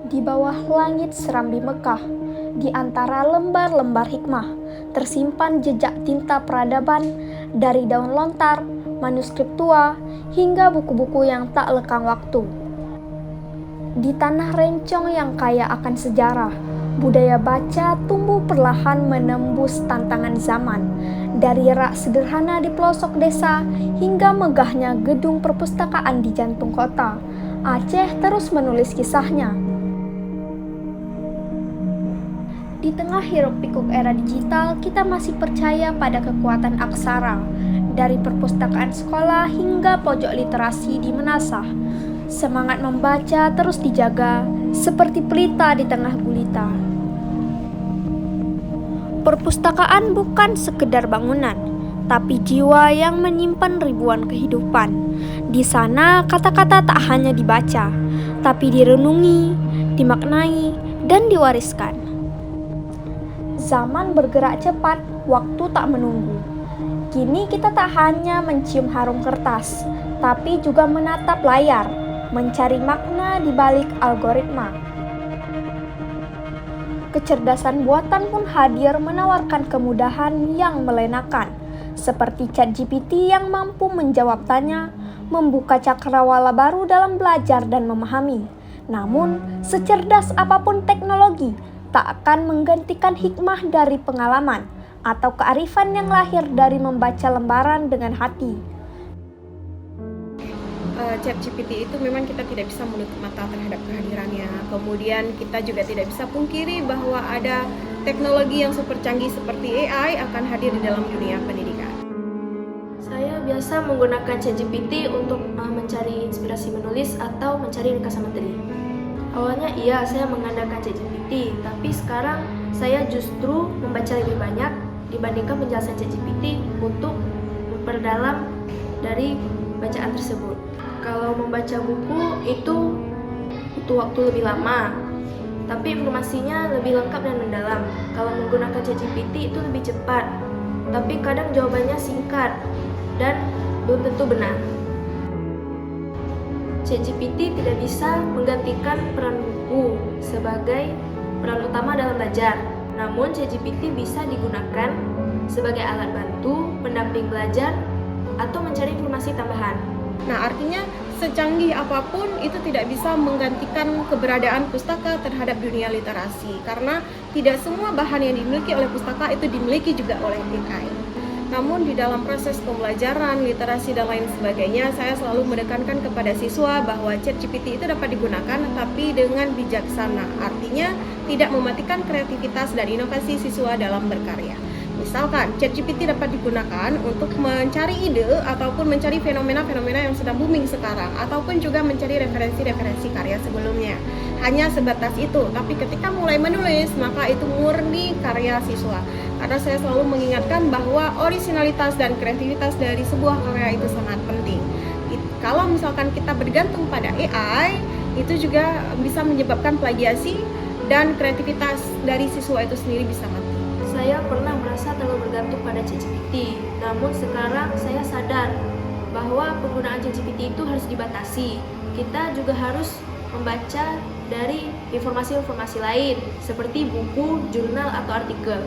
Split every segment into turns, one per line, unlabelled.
Di bawah langit serambi Mekah, di antara lembar-lembar hikmah, tersimpan jejak tinta peradaban dari daun lontar, manuskrip tua, hingga buku-buku yang tak lekang waktu. Di tanah rencong yang kaya akan sejarah, budaya baca tumbuh perlahan menembus tantangan zaman. Dari rak sederhana di pelosok desa hingga megahnya gedung perpustakaan di jantung kota, Aceh terus menulis kisahnya. Di tengah hiruk-pikuk era digital, kita masih percaya pada kekuatan aksara. Dari perpustakaan sekolah hingga pojok literasi di Menasah, semangat membaca terus dijaga seperti pelita di tengah gulita. Perpustakaan bukan sekedar bangunan, tapi jiwa yang menyimpan ribuan kehidupan. Di sana kata-kata tak hanya dibaca, tapi direnungi, dimaknai, dan diwariskan. Zaman bergerak cepat, waktu tak menunggu. Kini kita tak hanya mencium harum kertas, tapi juga menatap layar, mencari makna di balik algoritma. Kecerdasan buatan pun hadir menawarkan kemudahan yang melenakan, seperti ChatGPT yang mampu menjawab tanya, membuka cakrawala baru dalam belajar dan memahami. Namun, secerdas apapun teknologi, tak akan menggantikan hikmah dari pengalaman atau kearifan yang lahir dari membaca lembaran dengan hati.
ChatGPT itu memang kita tidak bisa menutup mata terhadap kehadirannya. Kemudian kita juga tidak bisa pungkiri bahwa ada teknologi yang super canggih seperti AI akan hadir di dalam dunia pendidikan.
Saya biasa menggunakan ChatGPT untuk mencari inspirasi menulis atau mencari ringkasan materi. Awalnya iya, saya mengandalkan ChatGPT, tapi sekarang saya justru membaca lebih banyak dibandingkan penjelasan ChatGPT untuk memperdalam dari bacaan tersebut. Kalau membaca buku itu butuh waktu lebih lama, tapi informasinya lebih lengkap dan mendalam. Kalau menggunakan ChatGPT itu lebih cepat, tapi kadang jawabannya singkat dan belum tentu benar. ChatGPT tidak bisa menggantikan peran buku sebagai peran utama dalam belajar. Namun ChatGPT bisa digunakan sebagai alat bantu, pendamping belajar, atau mencari informasi tambahan.
Nah, artinya secanggih apapun itu tidak bisa menggantikan keberadaan pustaka terhadap dunia literasi, karena tidak semua bahan yang dimiliki oleh pustaka itu dimiliki juga oleh AI. Namun di dalam proses pembelajaran, literasi dan lain sebagainya, saya selalu menekankan kepada siswa bahwa ChatGPT itu dapat digunakan tapi dengan bijaksana. Artinya tidak mematikan kreativitas dan inovasi siswa dalam berkarya. Misalkan ChatGPT dapat digunakan untuk mencari ide ataupun mencari fenomena-fenomena yang sedang booming sekarang, ataupun juga mencari referensi-referensi karya sebelumnya. Hanya sebatas itu, tapi ketika mulai menulis, maka itu murni karya siswa. Karena saya selalu mengingatkan bahwa orisinalitas dan kreativitas dari sebuah karya itu sangat penting. Kalau misalkan kita bergantung pada AI, itu juga bisa menyebabkan plagiasi dan kreativitas dari siswa itu sendiri bisa mati.
Saya pernah merasa terlalu bergantung pada ChatGPT, namun sekarang saya sadar bahwa penggunaan ChatGPT itu harus dibatasi. Kita juga harus membaca dari informasi-informasi lain, seperti buku, jurnal, atau artikel.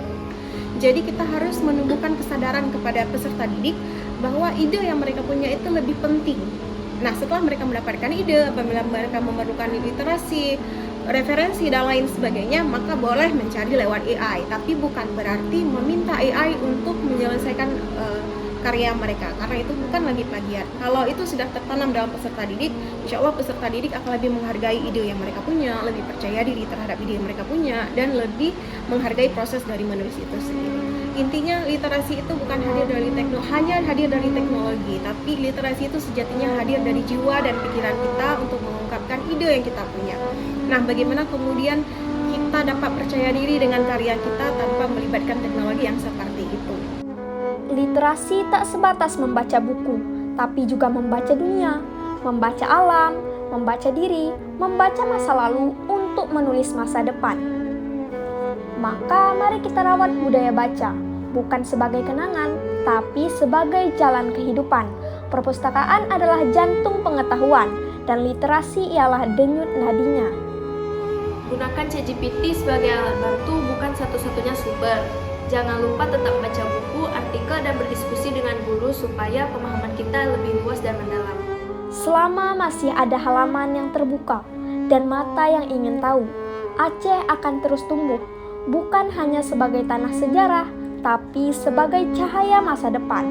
Jadi kita harus menumbuhkan kesadaran kepada peserta didik bahwa ide yang mereka punya itu lebih penting. Nah, setelah mereka mendapatkan ide, apabila mereka memerlukan literasi, referensi dan lain sebagainya, maka boleh mencari lewat AI, tapi bukan berarti meminta AI untuk menyelesaikan karya mereka, karena itu bukan lagi plagiat. Kalau itu sudah tertanam dalam peserta didik, insya Allah peserta didik akan lebih menghargai ide yang mereka punya, lebih percaya diri terhadap ide yang mereka punya, dan lebih menghargai proses dari menulis itu sendiri. Intinya literasi itu bukan hanya hadir dari teknologi, tapi literasi itu sejatinya hadir dari jiwa dan pikiran kita untuk mengungkapkan ide yang kita punya. Nah, bagaimana kemudian kita dapat percaya diri dengan karya kita tanpa melibatkan teknologi yang seperti itu?
Literasi tak sebatas membaca buku, tapi juga membaca dunia, membaca alam, membaca diri, membaca masa lalu untuk menulis masa depan. Maka mari kita rawat budaya baca, bukan sebagai kenangan, tapi sebagai jalan kehidupan. Perpustakaan adalah jantung pengetahuan, dan literasi ialah denyut nadinya.
Menggunakan ChatGPT sebagai alat bantu bukan satu-satunya sumber. Jangan lupa tetap baca buku, artikel, dan berdiskusi dengan guru supaya pemahaman kita lebih luas dan mendalam.
Selama masih ada halaman yang terbuka dan mata yang ingin tahu, Aceh akan terus tumbuh, bukan hanya sebagai tanah sejarah, tapi sebagai cahaya masa depan.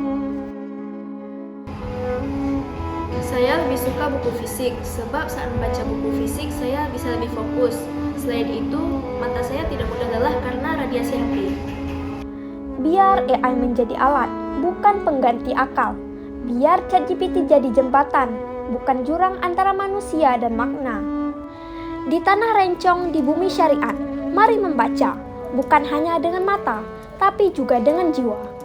Saya lebih suka buku fisik, sebab saat membaca buku fisik saya bisa lebih fokus. Selain itu, mata saya tidak mudah lelah karena radiasi HP.
Biar AI menjadi alat, bukan pengganti akal. Biar ChatGPT jadi jembatan, bukan jurang antara manusia dan makna. Di tanah rencong di bumi syariat, mari membaca, bukan hanya dengan mata, tapi juga dengan jiwa.